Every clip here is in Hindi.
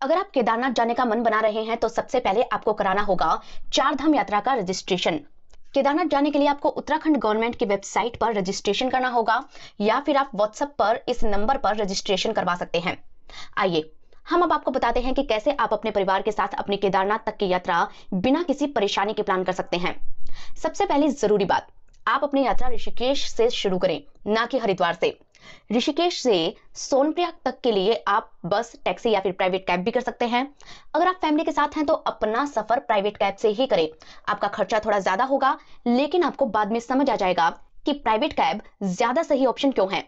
अगर आप केदारनाथ जाने का मन बना रहे हैं तो सबसे पहले आपको कराना होगा चार धाम यात्रा का रजिस्ट्रेशन। केदारनाथ जाने के लिए आपको उत्तराखंड गवर्नमेंट की वेबसाइट पर रजिस्ट्रेशन करना होगा या फिर आप व्हाट्सएप पर इस नंबर पर रजिस्ट्रेशन करवा सकते हैं। आइए हम अब आपको बताते हैं कि कैसे आप अपने परिवार के साथ अपनी केदारनाथ तक की यात्रा बिना किसी परेशानी के प्लान कर सकते हैं। सबसे पहली जरूरी बात, आप अपनी यात्रा ऋषिकेश से शुरू करें, ना कि हरिद्वार से। ऋषिकेश से सोनप्रयाग तक के लिए आप बस, टैक्सी या फिर प्राइवेट कैब भी कर सकते हैं। अगर आप फैमिली के साथ हैं तो अपना सफर प्राइवेट कैब से ही करें। आपका खर्चा थोड़ा ज्यादा होगा, लेकिन आपको बाद में समझ आ जाएगा कि प्राइवेट कैब ज्यादा सही ऑप्शन क्यों है।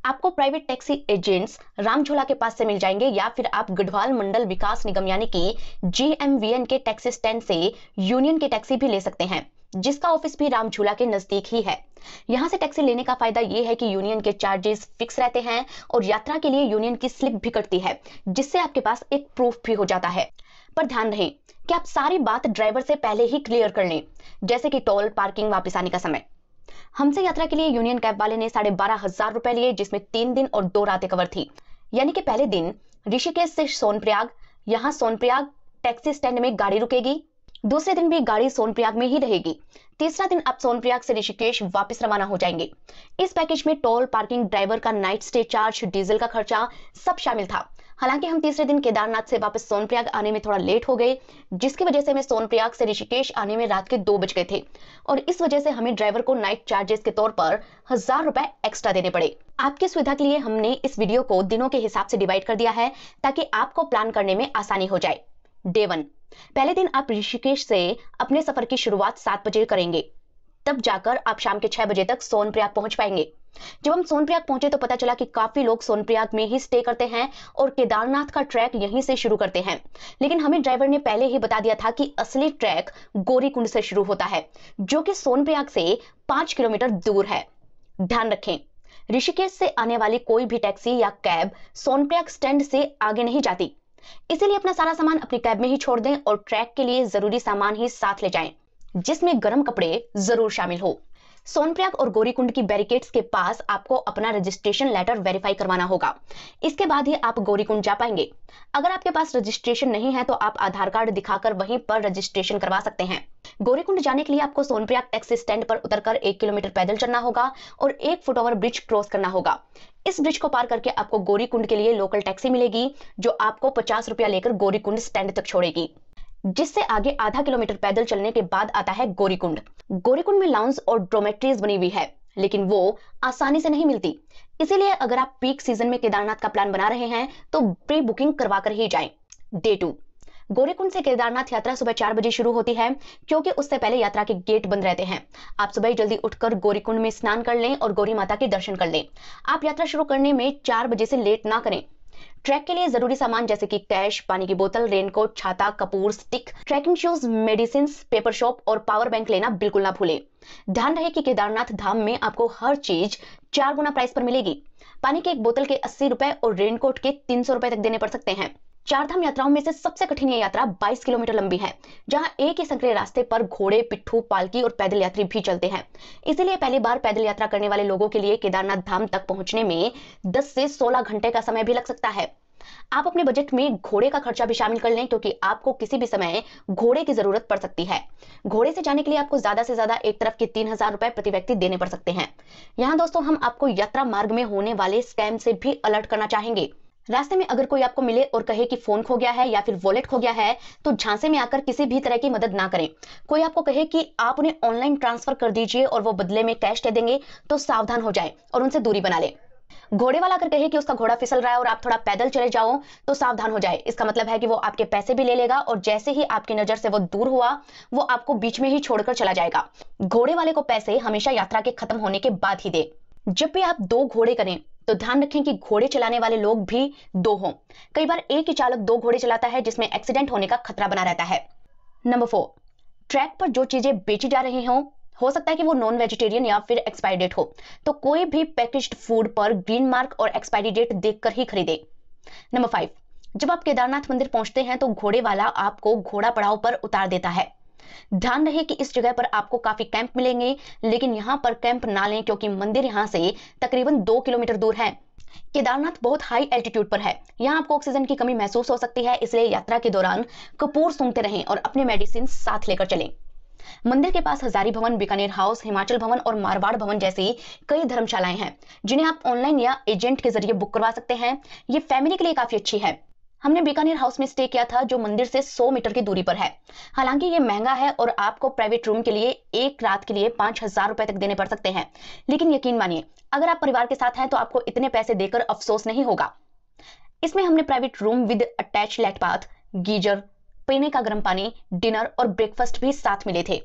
आपको प्राइवेट टैक्सी एजेंट्स रामझोला के पास से मिल जाएंगे या फिर आप गढ़वाल मंडल विकास निगम यानी कि GMVN के टैक्सी स्टैंड से यूनियन की टैक्सी भी ले सकते हैं, जिसका ऑफिस भी रामझूला के नजदीक ही है। यहाँ से टैक्सी लेने का फायदा ये है कि यूनियन के चार्जेस फिक्स रहते हैं और यात्रा के लिए यूनियन की स्लिप भी कटती है, जिससे आपके पास एक प्रूफ भी हो जाता है। पर ध्यान रहे कि आप सारी बात ड्राइवर से पहले ही क्लियर कर लें, जैसे कि टोल, पार्किंग, वापस आने का समय। हमसे यात्रा के लिए यूनियन कैब वाले ने 12,500 रुपए लिए, जिसमें 3 दिन और 2 रातें कवर थी। यानी कि पहले दिन ऋषिकेश से सोनप्रयाग, यहाँ सोनप्रयाग टैक्सी स्टैंड में गाड़ी रुकेगी। दूसरे दिन भी गाड़ी सोनप्रयाग में ही रहेगी। तीसरा दिन आप सोनप्रयाग से ऋषिकेश वापस रवाना हो जाएंगे। इस पैकेज में टोल, पार्किंग, ड्राइवर का नाइट स्टे चार्ज, डीजल का खर्चा सब शामिल था। हालांकि हम तीसरे दिन केदारनाथ से वापस सोनप्रयाग आने में थोड़ा लेट हो गए, जिसकी वजह से हमें सोनप्रयाग से ऋषिकेश आने में रात के 2 बज गए थे और इस वजह से हमें ड्राइवर को नाइट चार्जेस के तौर पर 1,000 रुपए एक्स्ट्रा देने पड़े। आपकी सुविधा के लिए हमने इस वीडियो को दिनों के हिसाब से डिवाइड कर दिया है ताकि आपको प्लान करने में आसानी हो जाए। डे 1, पहले दिन आप ऋषिकेश से अपने सफर की शुरुआत 7 बजे करेंगे। तब जाकर आप शाम के 6 बजे तक सोनप्रयाग पहुंच पाएंगे। जब हम सोनप्रयाग पहुंचे तो पता चला कि काफी लोग सोनप्रयाग में ही स्टे करते हैं और केदारनाथ का ट्रैक यहीं से शुरू करते हैं। लेकिन हमें ड्राइवर ने पहले ही बता दिया था कि असली ट्रैक गौरीकुंड से शुरू होता है, जो कि सोनप्रयाग से 5 किलोमीटर दूर है। ध्यान रखें, ऋषिकेश से आने वाली कोई भी टैक्सी या कैब सोनप्रयाग स्टैंड से आगे नहीं जाती। इसीलिए अपना सारा सामान अपनी कैब में ही छोड़ दें और ट्रैक के लिए जरूरी सामान ही साथ ले जाएं, जिसमें गर्म कपड़े जरूर शामिल हो। सोनप्रयाग और गौरीकुंड की बैरिकेड्स के पास आपको अपना रजिस्ट्रेशन लेटर वेरीफाई करवाना होगा। इसके बाद ही आप गौरीकुंड जा पाएंगे। अगर आपके पास रजिस्ट्रेशन नहीं है तो आप आधार कार्ड दिखाकर वहीं पर रजिस्ट्रेशन करवा सकते हैं। गौरीकुंड जाने के लिए आपको सोनप्रयाग टैक्सी स्टैंड पर उतरकर 1 किलोमीटर पैदल चलना होगा और 1 फुटओवर ब्रिज क्रॉस करना होगा। इस ब्रिज को पार करके आपको गौरीकुंड के लिए लोकल टैक्सी मिलेगी, जो आपको 50 रुपया लेकर गौरीकुंड स्टैंड तक छोड़ेगी, जिससे आगे आधा किलोमीटर पैदल चलने के बाद आता है गौरीकुंड। गौरीकुंड में लाउंज और डोमेट्रीज बनी हुई है, लेकिन वो आसानी से नहीं मिलती। इसीलिए अगर आप पीक सीजन में केदारनाथ का प्लान बना रहे हैं तो प्री बुकिंग करवा कर ही जाएं। डे 2, गौरीकुंड से केदारनाथ यात्रा सुबह 4 बजे शुरू होती है, क्योंकि उससे पहले यात्रा के गेट बंद रहते हैं। आप सुबह जल्दी उठकर गौरीकुंड में स्नान कर लें और गौरी माता के दर्शन कर लें। आप यात्रा शुरू करने में 4 बजे से लेट ना करें। ट्रैक के लिए जरूरी सामान जैसे कि कैश, पानी की बोतल, रेनकोट, छाता, कपूर, stick, trekking shoes, medicine, paper shop और पावर बैंक लेना बिल्कुल ना भूलें। ध्यान रहे कि केदारनाथ धाम में आपको हर चीज 4 गुना प्राइस पर मिलेगी। पानी के एक बोतल के 80 रुपए और रेनकोट के 300 रुपए तक देने पड़ सकते हैं। 4 धाम यात्राओं में से सबसे कठिन ये यात्रा 22 किलोमीटर लंबी है, जहां एक ही संकरे रास्ते पर घोड़े, पिट्ठू, पालकी और पैदल यात्री भी चलते हैं। इसीलिए पहली बार पैदल यात्रा करने वाले लोगों के लिए केदारनाथ धाम तक पहुंचने में 10 से 16 घंटे का समय भी लग सकता है। आप अपने बजट में घोड़े का खर्चा भी शामिल कर लें, क्योंकि आपको किसी भी समय घोड़े की जरूरत पड़ सकती है। घोड़े से जाने के लिए आपको ज्यादा से ज्यादा एक तरफ के 3,000 रुपए प्रति व्यक्ति देने पड़ सकते हैं। यहाँ दोस्तों हम आपको यात्रा मार्ग में होने वाले स्कैम से भी अलर्ट करना चाहेंगे। रास्ते में अगर कोई आपको मिले और कहे कि फोन खो गया है या फिर वॉलेट खो गया है, तो झांसे में आकर किसी भी तरह की मदद ना करें। कोई आपको कहे कि आप उन्हें ऑनलाइन ट्रांसफर कर दीजिए और वो बदले में कैश दे देंगे, तो सावधान हो जाए और उनसे दूरी बना ले। घोड़े वाला अगर कहे कि उसका घोड़ा फिसल रहा है और आप थोड़ा पैदल चले जाओ, तो सावधान हो जाए। इसका मतलब है कि वो आपके पैसे भी ले लेगा और जैसे ही आपकी नजर से वो दूर हुआ, वो आपको बीच में ही छोड़कर चला जाएगा। घोड़े वाले को पैसे हमेशा यात्रा के खत्म होने के बाद ही दे। जब भी आप 2 घोड़े करें तो ध्यान रखें कि घोड़े चलाने वाले लोग भी 2 हों। कई बार एक ही चालक 2 घोड़े चलाता है, जिसमें एक्सीडेंट होने का खतरा बना रहता है। नंबर 4, ट्रैक पर जो चीजें बेची जा रही हो सकता है कि वो नॉन वेजिटेरियन या फिर एक्सपायरी डेट हो, तो कोई भी पैकेज्ड फूड पर ग्रीन मार्क और एक्सपायरी डेट देखकर ही खरीदे। नंबर 5, जब आप केदारनाथ मंदिर पहुंचते हैं तो घोड़े वाला आपको घोड़ा पड़ाव पर उतार देता है। ध्यान रहे कि इस जगह पर आपको काफी कैंप मिलेंगे, लेकिन यहाँ पर कैंप ना लें, क्योंकि मंदिर यहाँ से तकरीबन 2 किलोमीटर दूर है। केदारनाथ बहुत हाई एल्टीट्यूड पर है। यहाँ आपको ऑक्सीजन की कमी महसूस हो सकती है, इसलिए यात्रा के दौरान कपूर सूंघते रहें और अपने मेडिसिन साथ लेकर चलें। मंदिर के पास हजारी भवन, बीकानेर हाउस, हिमाचल भवन और मारवाड़ भवन जैसी कई धर्मशालाएं हैं, जिन्हें आप ऑनलाइन या एजेंट के जरिए बुक करवा सकते हैं। ये फैमिली के लिए काफी अच्छी है। हमने बीकानेर हाउस में स्टे किया था, जो मंदिर से 100 मीटर की दूरी पर है। हालांकि ये महंगा है और आपको प्राइवेट रूम के लिए एक रात के लिए 5,000 रुपए तक देने पड़ सकते हैं, लेकिन यकीन मानिए अगर आप परिवार के साथ हैं तो आपको इतने पैसे देकर अफसोस नहीं होगा। इसमें हमने private room with attach late bath, geyser, पीने का गर्म पानी, डिनर और ब्रेकफास्ट भी साथ मिले थे।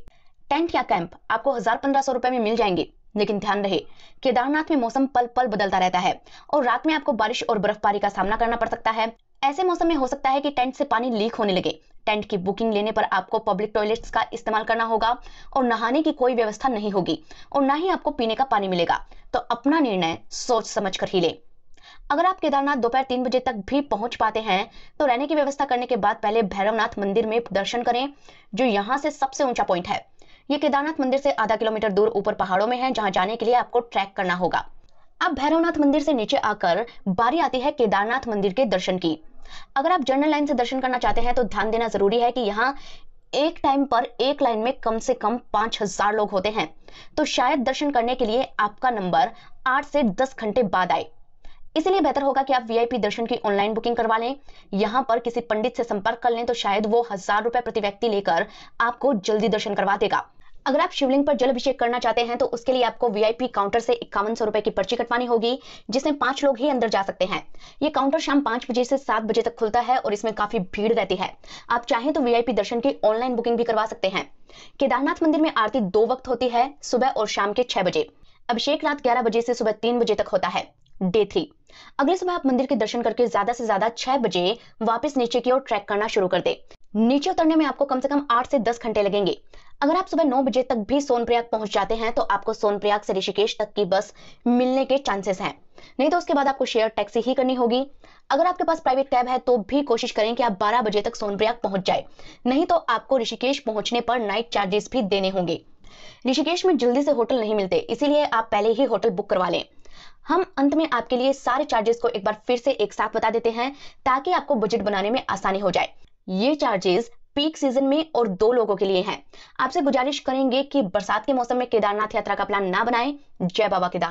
टेंट या कैंप आपको 1,000-1,500 रुपए में मिल जाएंगे, लेकिन ध्यान रहे केदारनाथ में मौसम पल पल बदलता रहता है और रात में आपको बारिश और बर्फबारी का सामना करना पड़ सकता है। ऐसे मौसम में हो सकता है कि टेंट से पानी लीक होने लगे। टेंट की बुकिंग लेने पर आपको पब्लिक टॉयलेट्स का इस्तेमाल करना होगा और नहाने की कोई व्यवस्था नहीं होगी और ना ही आपको पीने का पानी मिलेगा। तो अपना निर्णय सोच समझ कर ही लें। अगर आप केदारनाथ दोपहर 3 बजे तक भी पहुंच पाते हैं तो रहने की व्यवस्था करने के बाद पहले भैरवनाथ मंदिर में दर्शन करें, जो यहाँ से सबसे ऊंचा पॉइंट है। ये केदारनाथ मंदिर से आधा किलोमीटर दूर ऊपर पहाड़ों में है, जहां जाने के लिए आपको ट्रैक करना होगा। अब भैरवनाथ मंदिर से नीचे आकर बारी आती है केदारनाथ मंदिर के दर्शन की। अगर आप जनरल लाइन से दर्शन करना चाहते हैं तो ध्यान देना जरूरी है कि यहाँ एक टाइम पर एक लाइन में कम से कम 5,000 लोग होते हैं, तो शायद दर्शन करने के लिए आपका नंबर 8 से 10 घंटे बाद आए। इसलिए बेहतर होगा कि आप वीआईपी दर्शन की ऑनलाइन बुकिंग करवा लें। यहाँ पर किसी पंडित से संपर्क कर लें तो शायद वो 1,000 रुपए प्रति व्यक्ति लेकर आपको जल्दी दर्शन करवा देगा। अगर आप शिवलिंग पर जल अभिषेक करना चाहते हैं तो उसके लिए आपको वीआईपी काउंटर से 5100 रुपए की पर्ची कटवानी होगी, जिसमें 5 लोग ही अंदर जा सकते हैं। ये काउंटर शाम 5 बजे से 7 बजे तक खुलता है और इसमें काफी भीड़ रहती है। आप चाहें तो वीआईपी दर्शन की ऑनलाइन बुकिंग भी करवा सकते हैं। केदारनाथ मंदिर में आरती 2 वक्त होती है, सुबह और शाम के 6 बजे। अभिषेक रात 11 बजे से सुबह 3 बजे तक होता है। डे 3 अगले सुबह आप मंदिर के दर्शन करके ज्यादा से ज्यादा 6 बजे वापस नीचे की ओर ट्रैक करना शुरू कर दे। नीचे उतरने में आपको कम से कम 8 से 10 घंटे लगेंगे। अगर आप सुबह 9 बजे तक भी सोनप्रयाग पहुंच जाते हैं तो आपको सोनप्रयाग से ऋषिकेश तक की बस मिलने के चांसेस हैं, नहीं तो उसके बाद आपको शेयर टैक्सी ही करनी होगी। अगर आपके पास प्राइवेट कैब है तो भी कोशिश करें कि आप 12 बजे तक सोनप्रयाग पहुंच जाए, नहीं तो आपको ऋषिकेश पहुंचने पर नाइट चार्जेस भी देने होंगे। ऋषिकेश में जल्दी से होटल नहीं मिलते, इसीलिए आप पहले ही होटल बुक करवा लें। हम अंत में आपके लिए सारे चार्जेस को एक बार फिर से एक साथ बता देते हैं ताकि आपको बजट बनाने में आसानी हो जाए। ये चार्जेस पीक सीजन में और 2 लोगों के लिए हैं। आपसे गुजारिश करेंगे कि बरसात के मौसम में केदारनाथ यात्रा का प्लान ना बनाएं। जय बाबा केदार।